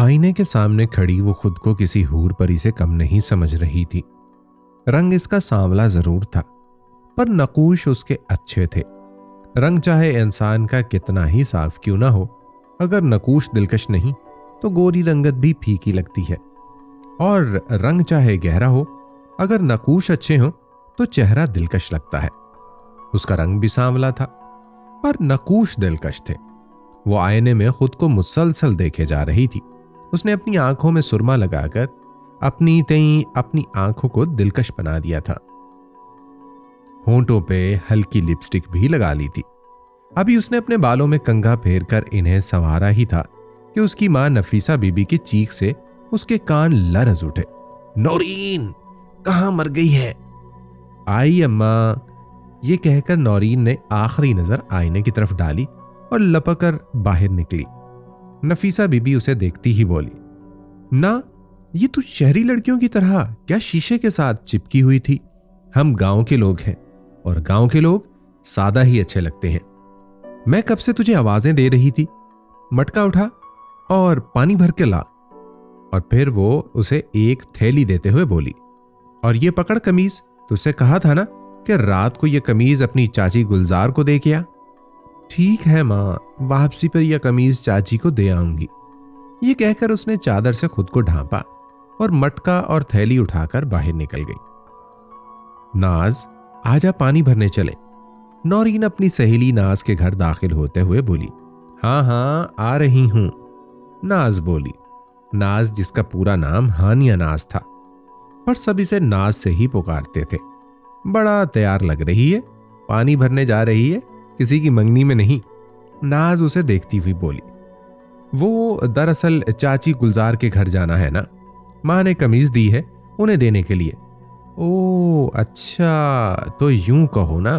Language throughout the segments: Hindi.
आईने के सामने खड़ी वो खुद को किसी हूर परी से कम नहीं समझ रही थी। रंग इसका सांवला जरूर था, पर नकूश उसके अच्छे थे। रंग चाहे इंसान का कितना ही साफ क्यों ना हो, अगर नकूश दिलकश नहीं तो गोरी रंगत भी फीकी लगती है। और रंग चाहे गहरा हो, अगर नकूश अच्छे हो तो चेहरा दिलकश लगता है। उसका रंग भी सांवला था, पर नकूश दिलकश थे। वो आईने में खुद को मुसलसल देखे जा रही थी। उसने अपनी आंखों में सुरमा लगाकर अपनी आंखों को दिलकश बना दिया था। होंठों पे हल्की लिपस्टिक भी लगा ली थी। अभी उसने अपने बालों में कंघा फेर कर इन्हें संवारा ही था कि उसकी मां नफीसा बीबी की चीख से उसके कान लरज उठे। नौरीन, कहां मर गई है? आई अम्मा, ये कहकर नौरीन ने आखिरी नजर आईने की तरफ डाली और लपकर बाहर निकली। नफीसा बीबी उसे देखती ही बोली, ना, ये तू शहरी लड़कियों की तरह क्या शीशे के साथ चिपकी हुई थी? हम गांव के लोग हैं और गांव के लोग सादा ही अच्छे लगते हैं। मैं कब से तुझे आवाजें दे रही थी, मटका उठा और पानी भर के ला। और फिर वो उसे एक थैली देते हुए बोली, और ये पकड़ कमीज, तुझसे कहा था ना कि रात को ये कमीज अपनी चाची गुलजार को दे के आ। ठीक है मां, वापसी पर यह कमीज चाची को दे आऊंगी। ये कहकर उसने चादर से खुद को ढांपा और मटका और थैली उठाकर बाहर निकल गई। नाज, आजा पानी भरने चले। नौरीन अपनी सहेली नाज के घर दाखिल होते हुए बोली। हाँ हाँ, आ रही हूं, नाज बोली। नाज, जिसका पूरा नाम हानिया नाज था, पर सब इसे नाज से ही पुकारते थे। बड़ा तैयार लग रही है, पानी भरने जा रही है, किसी की मंगनी में नहीं। नाज उसे देखती हुई बोली, वो दरअसल चाची गुलजार के घर जाना है ना, मां ने कमीज दी है उन्हें देने के लिए। ओ अच्छा, तो यूं कहो ना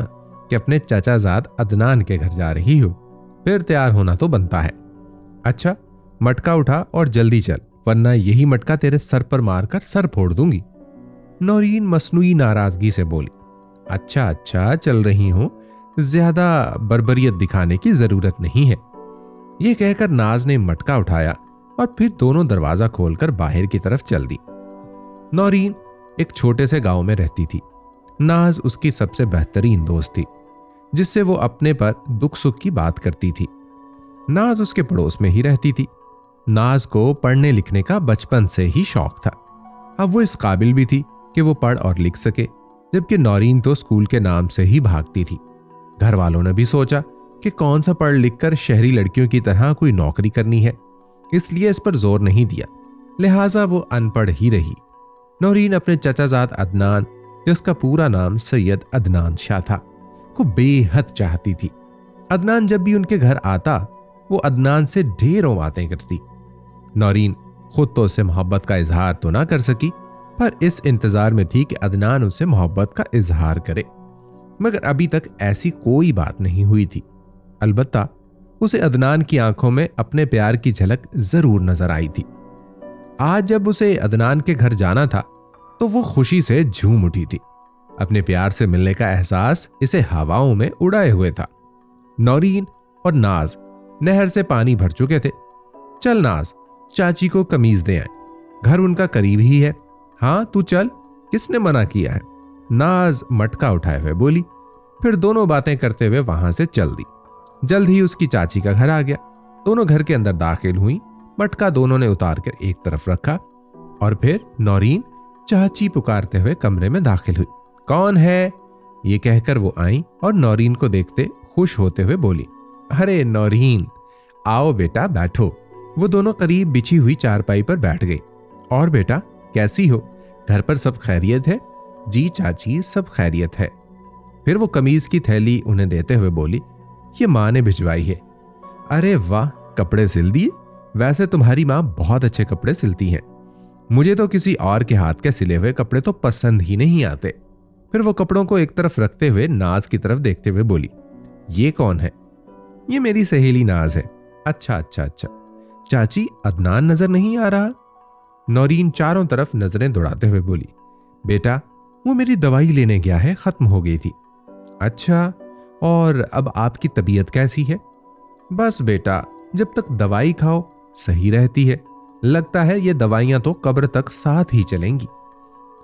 कि अपने चाचाजाद अदनान के घर जा रही हो, फिर तैयार होना तो बनता है। अच्छा, मटका उठा और जल्दी चल, वरना यही मटका तेरे सर पर मारकर सर फोड़ दूंगी। नौरीन मसनूई नाराजगी से बोली। अच्छा अच्छा, चल रही हूं, ज्यादा बर्बरियत दिखाने की जरूरत नहीं है। यह कहकर नाज ने मटका उठाया और फिर दोनों दरवाजा खोलकर बाहर की तरफ चल दी। नौरीन एक छोटे से गांव में रहती थी। नाज उसकी सबसे बेहतरीन दोस्त थी, जिससे वो अपने पर दुख सुख की बात करती थी। नाज उसके पड़ोस में ही रहती थी। नाज को पढ़ने लिखने का बचपन से ही शौक था। अब वो इस काबिल भी थी कि वो पढ़ और लिख सके, जबकि नौरीन तो स्कूल के नाम से ही भागती थी। घर वालों ने भी सोचा कि कौन सा पढ़ लिख कर शहरी लड़कियों की तरह कोई नौकरी करनी है, इसलिए इस पर जोर नहीं दिया, लिहाजा वो अनपढ़ ही रही। नौरीन अपने चचाजाद अदनान, जिसका पूरा नाम सैयद अदनान शाह था, को बेहद चाहती थी। अदनान जब भी उनके घर आता, वो अदनान से ढेरों बातें करती। नौरीन खुद तो उससे मोहब्बत का इजहार तो ना कर सकी, पर इस इंतजार में थी कि अदनान उसे मोहब्बत का इजहार करे, मगर अभी तक ऐसी कोई बात नहीं हुई थी। अलबत्ता उसे अदनान की आंखों में अपने प्यार की झलक जरूर नजर आई थी। आज जब उसे अदनान के घर जाना था तो वो खुशी से झूम उठी थी। अपने प्यार से मिलने का एहसास इसे हवाओं में उड़ाए हुए था। नौरीन और नाज नहर से पानी भर चुके थे। चल नाज, चाची को कमीज दे आए, घर उनका करीब ही है। हाँ तू चल, किसने मना किया है? नाज मटका उठाए हुए बोली। फिर दोनों बातें करते हुए वहां से चल दी। जल्द ही उसकी चाची का घर आ गया। दोनों घर के अंदर दाखिल हुई। मटका दोनों ने उतार कर एक तरफ रखा और फिर नौरीन चाची पुकारते हुए कमरे में दाखिल हुई। कौन है? ये कहकर वो आई और नौरीन को देखते खुश होते हुए बोली, अरे नौरीन, आओ बेटा बैठो। वो दोनों करीब बिछी हुई चारपाई पर बैठ गई। और बेटा कैसी हो? घर पर सब खैरियत है? जी चाची, सब खैरियत है। फिर वो कमीज की थैली उन्हें देते हुए बोली, ये माँ ने भिजवाई है। अरे वाह, कपड़े सिल दिए? वैसे तुम्हारी माँ बहुत अच्छे कपड़े सिलती हैं। मुझे तो किसी और के हाथ के सिले हुए कपड़े तो पसंद ही नहीं आते। फिर वो कपड़ों को एक तरफ रखते हुए नाज की तरफ देखते हुए बोली, ये कौन है? ये मेरी सहेली नाज है। अच्छा अच्छा अच्छा, चाची अदनान नजर नहीं आ रहा? नौरीन चारों तरफ नजरें दौड़ाते हुए बोली, बेटा वो मेरी दवाई लेने गया है, खत्म हो गई थी। अच्छा, और अब आपकी तबीयत कैसी है? बस बेटा, जब तक दवाई खाओ सही रहती है, लगता है ये दवाइयां तो कब्र तक साथ ही चलेंगी।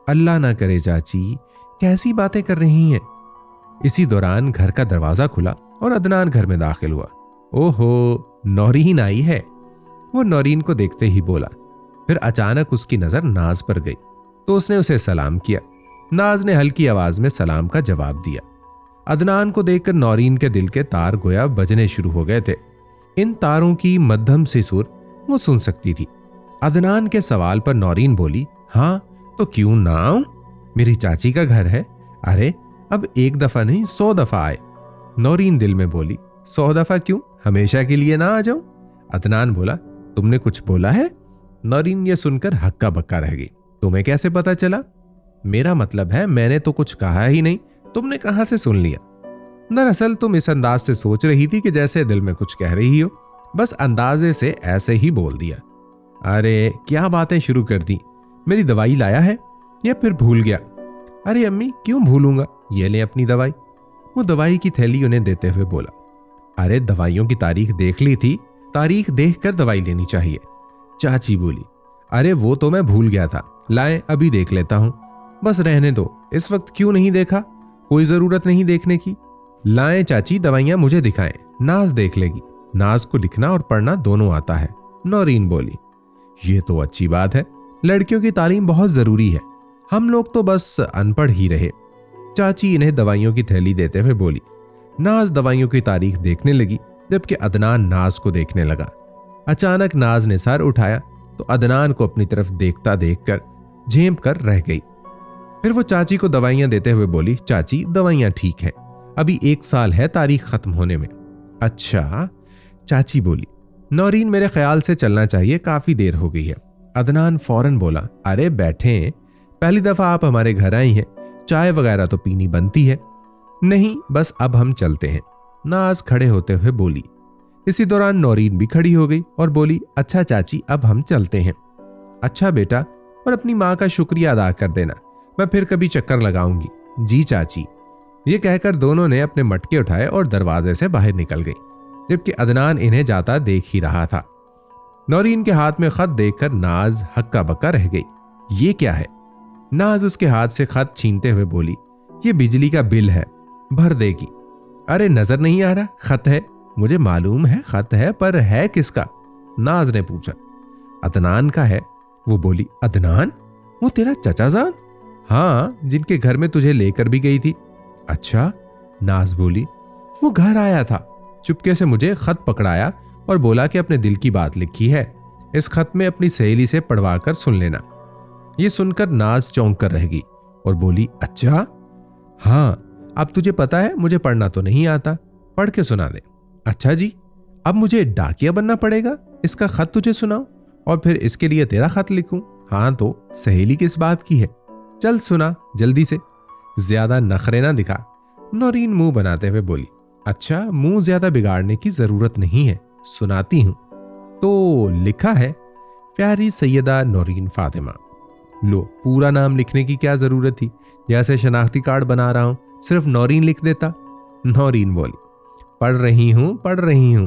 अल्लाह ना करे चाची, कैसी बातें कर रही हैं। इसी दौरान घर का दरवाजा खुला और अदनान घर में दाखिल हुआ। ओहो, नौरीन आई है, वो नौरीन को देखते ही बोला। फिर अचानक उसकी नजर नाज पर गई तो उसने उसे सलाम किया। नाज ने हल्की आवाज में सलाम का जवाब दिया। अदनान को देखकर नौरीन के दिल के तार गोया बजने शुरू हो गए थे। इन तारों की मध्यम सी सुर वो सुन सकती थी। अदनान के सवाल पर नौरीन बोली, हाँ तो क्यों ना आऊं, मेरी चाची का घर है। अरे अब एक दफा नहीं 100 दफा आए। नौरीन दिल में बोली, 100 दफा क्यों, हमेशा के लिए ना आ जाऊं। अदनान बोला, तुमने कुछ बोला है। नौरीन ये सुनकर हक्का बक्का रह गई। तुम्हें कैसे पता चला। मेरा मतलब है मैंने तो कुछ कहा ही नहीं, तुमने कहां से सुन लिया। दरअसल तुम इस अंदाज से सोच रही थी कि जैसे दिल में कुछ कह रही हो, बस अंदाजे से ऐसे ही बोल दिया। अरे क्या बातें शुरू कर दी। मेरी दवाई लाया है या फिर भूल गया। अरे अम्मी क्यों भूलूंगा, ये ले अपनी दवाई। वो दवाई की थैली उन्हें देते हुए बोला। अरे दवाइयों की तारीख देख ली थी, तारीख देखकर दवाई लेनी चाहिए। चाची बोली, अरे वो तो मैं भूल गया था, लाए अभी देख लेता हूं। बस रहने दो, इस वक्त क्यों नहीं देखा, कोई जरूरत नहीं देखने की। लाएं चाची दवाइयां मुझे दिखाएं, नाज देख लेगी। नाज को लिखना और पढ़ना दोनों आता है। नौरीन बोली, ये तो अच्छी बात है, लड़कियों की तालीम बहुत जरूरी है, हम लोग तो बस अनपढ़ ही रहे। चाची इन्हें दवाइयों की थैली देते हुए बोली। नाज दवाइयों की तारीख देखने लगी, जबकि अदनान नाज को देखने लगा। अचानक नाज ने सर उठाया तो अदनान को अपनी तरफ देखता देखकर झेंप कर रह गई। फिर वो चाची को दवाइयां देते हुए बोली, चाची दवाइयां ठीक हैं, अभी 1 साल है तारीख खत्म होने में। अच्छा, चाची बोली। नौरीन मेरे ख्याल से चलना चाहिए, काफी देर हो गई है। अदनान फौरन बोला, अरे बैठें, पहली दफा आप हमारे घर आई हैं, चाय वगैरह तो पीनी बनती है। नहीं बस अब हम चलते हैं, नाज खड़े होते हुए बोली। इसी दौरान नौरीन भी खड़ी हो गई और बोली, अच्छा चाची अब हम चलते हैं। अच्छा बेटा, और अपनी माँ का शुक्रिया अदा कर देना, मैं फिर कभी चक्कर लगाऊंगी। जी चाची। ये कहकर दोनों ने अपने मटके उठाए और दरवाजे से बाहर निकल गई, जबकि अदनान इन्हें जाता देख ही रहा था। नौरीन के हाथ में खत देखकर नाज हक्का बक्का रह गई। ये क्या है। नाज उसके हाथ से खत छीनते हुए बोली, ये बिजली का बिल है, भर देगी। अरे नजर नहीं आ रहा, खत है, मुझे मालूम है खत है, पर है किसका। नाज ने पूछा। अदनान का है। वो बोली, अदनान, वो तेरा चचाजान। हाँ, जिनके घर में तुझे लेकर भी गई थी। अच्छा, नाज बोली। वो घर आया था, चुपके से मुझे खत पकड़ाया और बोला कि अपने दिल की बात लिखी है, इस खत में अपनी सहेली से पढ़वा कर सुन लेना। ये सुनकर नाज चौंक कर रह गई और बोली, अच्छा हाँ, अब तुझे पता है मुझे पढ़ना तो नहीं आता, पढ़ के सुना दे। अच्छा जी, अब मुझे डाकिया बनना पड़ेगा, इसका खत तुझे सुनाऊं और फिर इसके लिए तेरा खत लिखूं। हाँ तो सहेली किस बात की है, चल सुना जल्दी से, ज्यादा नखरे ना दिखा। नौरीन मुंह बनाते हुए बोली, अच्छा मुंह ज्यादा बिगाड़ने की जरूरत नहीं है, सुनाती हूं। तो लिखा है, प्यारी सैयदा नौरीन फातिमा। लो, पूरा नाम लिखने की क्या जरूरत थी, जैसे शनाख्ती कार्ड बना रहा हूं, सिर्फ नौरीन लिख देता। नौरीन बोली, पढ़ रही हूं।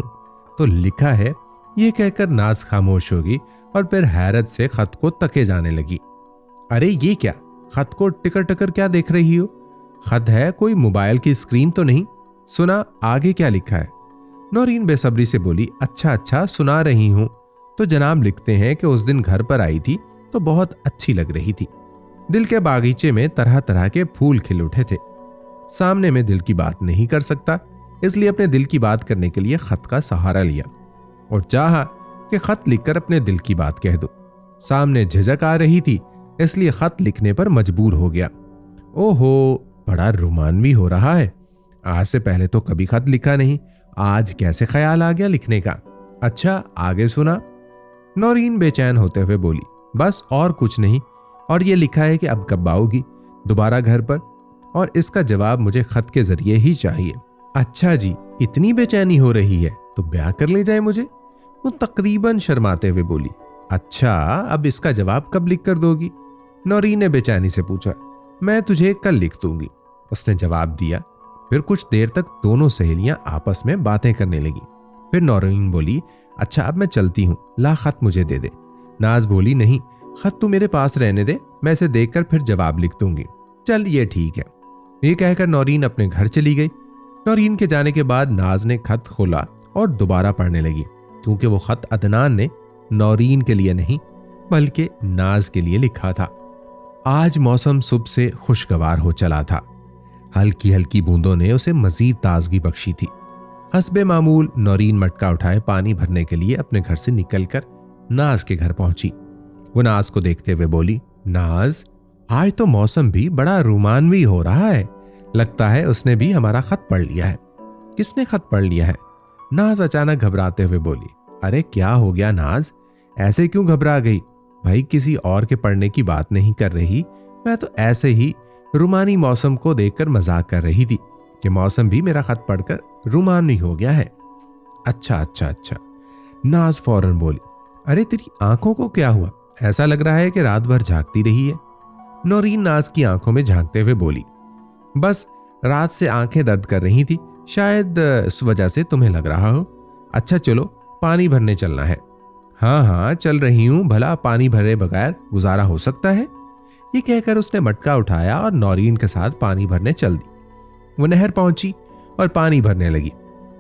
तो लिखा है। यह कहकर नाज खामोश होगी और फिर हैरत से खत को तके जाने लगी। अरे ये क्या, खत को टिकर टिकर क्या देख रही हो, खत है, कोई मोबाइल की स्क्रीन तो नहीं। सुना आगे क्या लिखा है। नौरीन बेसब्री से बोली, अच्छा सुना रही हूं। तो जनाब लिखते हैं कि उस दिन घर पर आई थी तो बहुत अच्छी लग रही थी। दिल के बागीचे में तरह तरह के फूल खिल उठे थे। सामने में दिल की बात नहीं कर सकता, इसलिए अपने दिल की बात करने के लिए खत का सहारा लिया और चाहा कि खत लिखकर अपने दिल की बात कह दो। सामने झिझक आ रही थी, इसलिए खत लिखने पर मजबूर हो गया। ओहो, बड़ा रोमानवी हो रहा है, आज से पहले तो कभी खत लिखा नहीं, आज कैसे ख्याल आ गया लिखने का। अच्छा आगे सुना। नौरीन बेचैन होते हुए बोली, बस और कुछ नहीं, और ये लिखा है कि अब कब आओगी दोबारा घर पर, और इसका जवाब मुझे खत के जरिए ही चाहिए। अच्छा जी, इतनी बेचैनी हो रही है तो ब्याह कर ले जाए मुझे। वो तकरीबन शर्माते हुए बोली, अच्छा अब इसका जवाब कब लिख कर दोगी। नौरीन ने बेचैनी से पूछा। मैं तुझे कल लिख दूंगी, उसने जवाब दिया। फिर कुछ देर तक दोनों सहेलियां आपस में बातें करने लगी। फिर नौरीन बोली, अच्छा अब मैं चलती हूँ, ला खत मुझे दे दे। नाज बोली, नहीं, खत तू मेरे पास रहने दे, मैं इसे देखकर फिर जवाब लिख दूंगी। चल ये ठीक है। ये कहकर नौरीन अपने घर चली गई। नौरीन के जाने के बाद नाज ने खत खोला और दोबारा पढ़ने लगी, क्योंकि वो खत अदनान ने नौरीन के लिए नहीं बल्कि नाज के लिए लिखा था। आज मौसम सुबह से खुशगवार हो चला था। हल्की हल्की बूंदों ने उसे मजीद ताजगी बख्शी थी। हस्बे मामूल नौरीन मटका उठाए पानी भरने के लिए अपने घर से निकलकर नाज के घर पहुंची। वो नाज को देखते हुए बोली, नाज, आज तो मौसम भी बड़ा रोमानवी हो रहा है। लगता है उसने भी हमारा खत पढ़ लिया है। किसने खत पढ़ लिया है? नाज अचानक घबराते हुए बोली। अरे क्या हो गया नाज, ऐसे क्यों घबरा गई? भाई किसी और के पढ़ने की बात नहीं कर रही, मैं तो ऐसे ही रूमानी मौसम को देखकर मजाक कर रही थी कि मौसम भी मेरा खत पढ़कर रूमानी हो गया है। अच्छा अच्छा अच्छा। नाज फौरन बोली, अरे तेरी आंखों को क्या हुआ? ऐसा लग रहा है कि रात भर झांकती रही है। नौरीन नाज की आंखों में झांकते हुए बोली, बस रात से आंखें दर्द कर रही थी, शायद इस वजह से तुम्हें लग रहा हो। अच्छा चलो पानी भरने चलना है। हाँ हाँ चल रही हूं, भला पानी भरे बगैर गुजारा हो सकता है? ये कहकर उसने मटका उठाया और नौरीन के साथ पानी भरने चल दी। वो नहर पहुंची और पानी भरने लगी।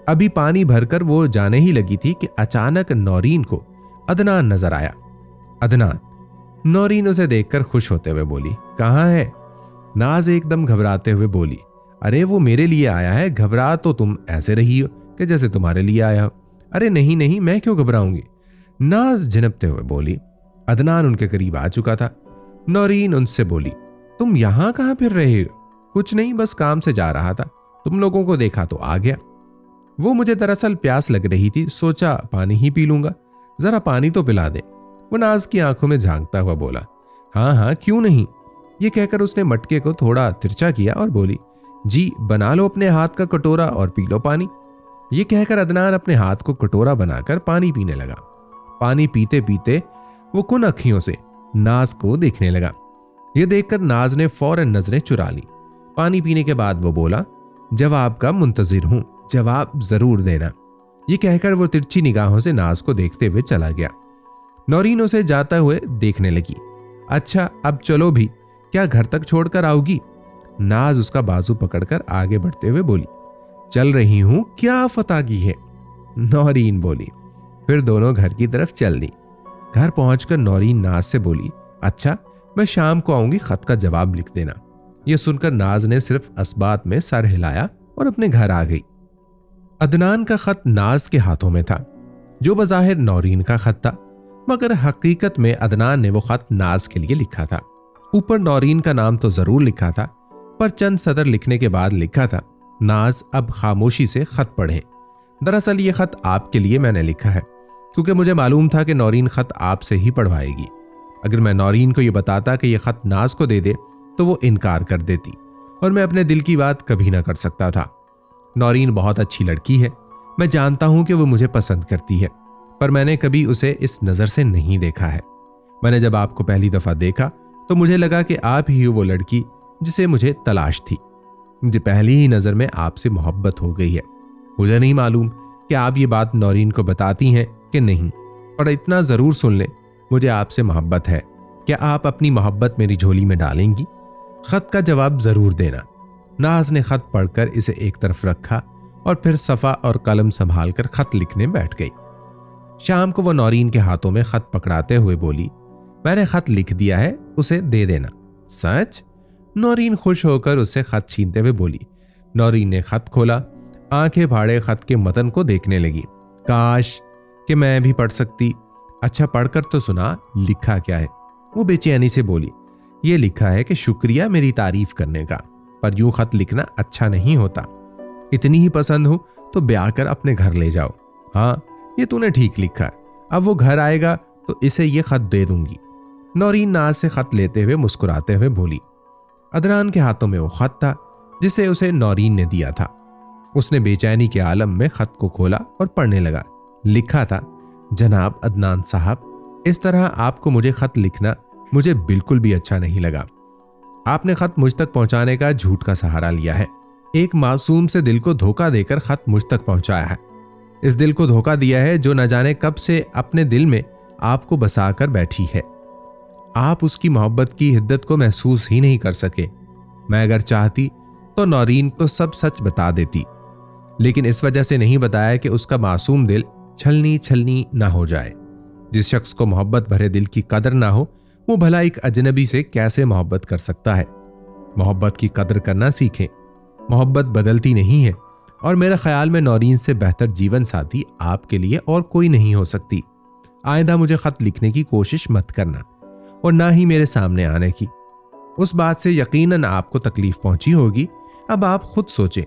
अभी पानी भरकर वो जाने ही लगी थी कि अचानक नौरीन को अदनान नजर आया। अदनान। नौरीन उसे देखकर खुश होते हुए बोली, कहाँ है? नाज एकदम घबराते हुए बोली, अरे वो मेरे लिए आया है, घबरा तो तुम ऐसे रही हो कि जैसे तुम्हारे लिए आया हो। अरे नहीं नहीं, मैं क्यों घबराऊंगी? नाज झिनकते हुए बोली। अदनान उनके करीब आ चुका था। नौरीन उनसे बोली, तुम यहां कहां फिर रहे हो? कुछ नहीं, बस काम से जा रहा था, तुम लोगों को देखा तो आ गया। वो मुझे दरअसल प्यास लग रही थी, सोचा पानी ही पी लूंगा, जरा पानी तो पिला दे। वो नाज की आंखों में झांकता हुआ बोला, हाँ हाँ क्यों नहीं। ये कहकर उसने मटके को थोड़ा तिरछा किया और बोली, जी बना लो अपने हाथ का कटोरा और पी लो पानी। ये कहकर अदनान अपने हाथ को कटोरा बनाकर पानी पीने लगा। पानी पीते पीते वो कुन अखियों से नाज को देखने लगा। यह देखकर नाज ने फौरन नजरें चुरा ली। पानी पीने के बाद वो बोला, जवाब का मुंतजिर हूं, जवाब जरूर देना। ये कहकर वो तिरछी निगाहों से नाज को देखते हुए चला गया। नौरीन उसे जाता हुए देखने लगी। अच्छा अब चलो भी, क्या घर तक छोड़कर आओगी? नाज उसका बाजू पकड़कर आगे बढ़ते हुए बोली, चल रही हूं, क्या फतागी है? नौरीन बोली। फिर दोनों घर की तरफ चल दी। घर पहुंचकर नौरीन नाज से बोली, अच्छा मैं शाम को आऊंगी, खत का जवाब लिख देना। यह सुनकर नाज ने सिर्फ अस्बात में सर हिलाया और अपने घर आ गई। अदनान का खत नाज के हाथों में था, जो बज़ाहिर नौरीन का खत था, मगर हकीकत में अदनान ने वो खत नाज के लिए लिखा था। ऊपर नौरीन का नाम तो जरूर लिखा था, पर चंद सतर लिखने के बाद लिखा था, नाज अब खामोशी से खत पढ़ें। दरअसल ये खत आपके लिए मैंने लिखा है, क्योंकि मुझे मालूम था कि नौरीन खत आपसे ही पढ़वाएगी। अगर मैं नौरीन को यह बताता कि यह खत नाज को दे दे तो वो इनकार कर देती और मैं अपने दिल की बात कभी ना कर सकता था। नौरीन बहुत अच्छी लड़की है, मैं जानता हूं कि वो मुझे पसंद करती है, पर मैंने कभी उसे इस नजर से नहीं देखा है। मैंने जब आपको पहली दफा देखा तो मुझे लगा कि आप ही वो लड़की जिसे मुझे तलाश थी। मुझे पहली ही नजर में आपसे मोहब्बत हो गई है। मुझे नहीं मालूम कि आप ये बात नौरीन को बताती हैं कि नहीं, और इतना जरूर सुन ले, मुझे आपसे मोहब्बत है। क्या आप अपनी मोहब्बत मेरी झोली में डालेंगी? खत का जवाब जरूर देना। नाज ने खत पढ़कर इसे एक तरफ रखा और फिर सफ़ा और कलम संभालकर खत लिखने बैठ गई। शाम को वो नौरीन के हाथों में खत पकड़ाते हुए बोली, मैंने खत लिख दिया है, उसे दे देना। सच? नौरीन खुश होकर उससे खत छीनते हुए बोली। नौरीन ने खत खोला, आंखें फाड़े खत के मतन को देखने लगी। काश कि मैं भी पढ़ सकती। अच्छा पढ़कर तो सुना, लिखा क्या है? वो बेचैनी से बोली, ये लिखा है कि शुक्रिया मेरी तारीफ करने का, पर यूं खत लिखना अच्छा नहीं होता। इतनी ही पसंद हो तो ब्याह कर अपने घर ले जाओ। हाँ ये तूने ठीक लिखा है, अब वो घर आएगा तो इसे ये खत दे दूंगी। नौरीन नाज से खत लेते हुए मुस्कुराते हुए बोली। अदनान के हाथों में वो खत था जिसे उसे नौरीन ने दिया था। उसने बेचैनी के आलम में खत को खोला और पढ़ने लगा। लिखा था, जनाब अदनान साहब, इस तरह आपको मुझे खत लिखना मुझे बिल्कुल भी अच्छा नहीं लगा। आपने खत मुझ तक पहुंचाने का झूठ का सहारा लिया है। एक मासूम से दिल को धोखा देकर खत मुझ तक पहुंचाया है। इस दिल को धोखा दिया है जो न जाने कब से अपने दिल में आपको बसाकर बैठी है। आप उसकी मोहब्बत की हिद्दत को महसूस ही नहीं कर सके। मैं अगर चाहती तो नौरीन को सब सच बता देती, लेकिन इस वजह से नहीं बताया कि उसका मासूम दिल छलनी छलनी ना हो जाए। जिस शख्स को मोहब्बत भरे दिल की कदर ना हो, वो भला एक अजनबी से कैसे मोहब्बत कर सकता है। मोहब्बत की कदर करना सीखें। मोहब्बत बदलती नहीं है, और मेरे ख्याल में नौरीन से बेहतर जीवन साथी आपके लिए और कोई नहीं हो सकती। आइंदा मुझे खत लिखने की कोशिश मत करना, और ना ही मेरे सामने आने की। उस बात से यकीनन आपको तकलीफ पहुंची होगी। अब आप खुद सोचें,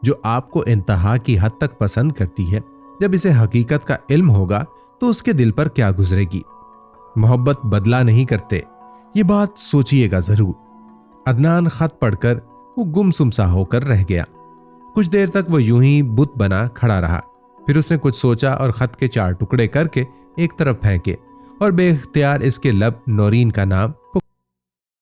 जो आपको इंतहा की हद तक पसंद करती है, जब इसे हकीकत का इल्म होगा तो उसके दिल पर क्या गुजरेगी। मोहब्बत बदला नहीं करते, ये बात सोचिएगा जरूर। अदनान खत पढ़कर वो गुमसुम सा होकर रह गया। कुछ देर तक वो यूं ही बुत बना खड़ा रहा। फिर उसने कुछ सोचा और खत के 4 टुकड़े करके एक तरफ फेंके, और बेइख्तियार इसके लब नौरीन का नाम